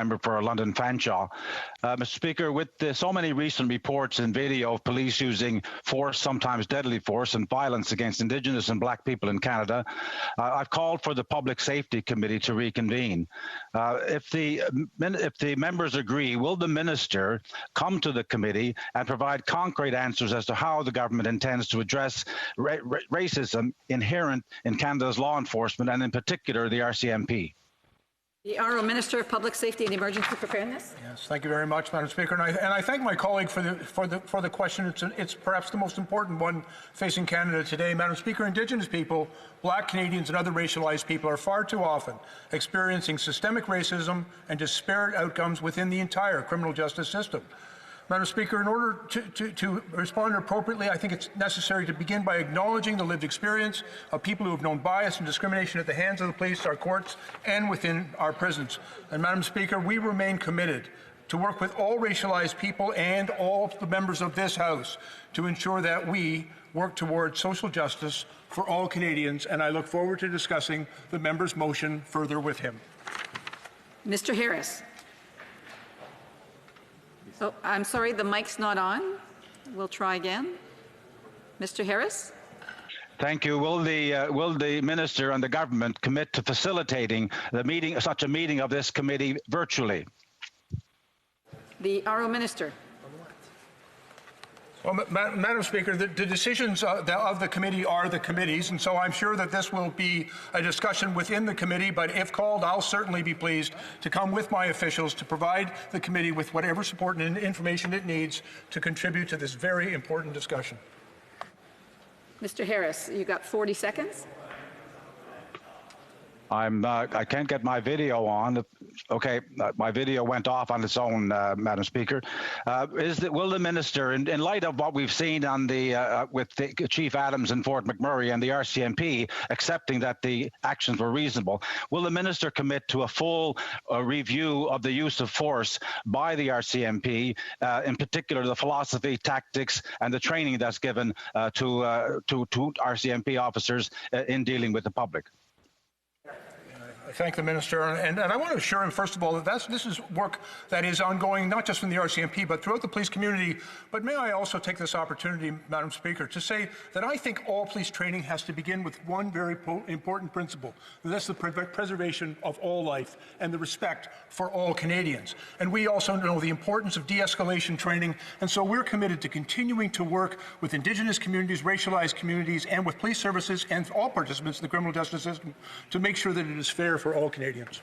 member for London Fanshawe. Mr. Speaker, with so many recent reports and video of police using force, sometimes deadly force, and violence against Indigenous and Black people in Canada, I've called for the Public Safety Committee to reconvene. If the members agree, will the Minister come to the committee and provide concrete answers as to how the government intends to address racism inherent in Canada's law enforcement, and in particular the RCMP? The Honourable Minister of Public Safety and Emergency Preparedness. Yes, thank you very much, Madam Speaker, and I thank my colleague for the question. It's perhaps the most important one facing Canada today, Madam Speaker. Indigenous people, Black Canadians, and other racialized people are far too often experiencing systemic racism and disparate outcomes within the entire criminal justice system. Madam Speaker, in order to respond appropriately, I think it's necessary to begin by acknowledging the lived experience of people who have known bias and discrimination at the hands of the police, our courts, and within our prisons. And Madam Speaker, we remain committed to work with all racialized people and all the members of this House to ensure that we work towards social justice for all Canadians, and I look forward to discussing the member's motion further with him. Mr. Harris. Oh, I'm sorry, the mic's not on. We'll try again. Mr. Harris? Thank you. Will the Minister and the government commit to facilitating the meeting, such a meeting of this committee virtually? The Honourable Minister. Well, Madam Speaker, the decisions of the committee are the committee's, and so I'm sure that this will be a discussion within the committee, but if called, I'll certainly be pleased to come with my officials to provide the committee with whatever support and information it needs to contribute to this very important discussion. Mr. Harris, you got 40 seconds. I can't get my video on. Okay, my video went off on its own, Madam Speaker. Will the Minister, in light of what we've seen on with Chief Adams and Fort McMurray and the RCMP accepting that the actions were reasonable, will the Minister commit to a full review of the use of force by the RCMP, in particular the philosophy, tactics, and the training that's given to RCMP officers in dealing with the public? I thank the Minister, and I want to assure him, first of all, that this is work that is ongoing, not just from the RCMP, but throughout the police community. But may I also take this opportunity, Madam Speaker, to say that I think all police training has to begin with one very important principle, and that's the preservation of all life and the respect for all Canadians. And we also know the importance of de-escalation training, and so we're committed to continuing to work with Indigenous communities, racialized communities, and with police services and all participants in the criminal justice system to make sure that it is fair for all Canadians.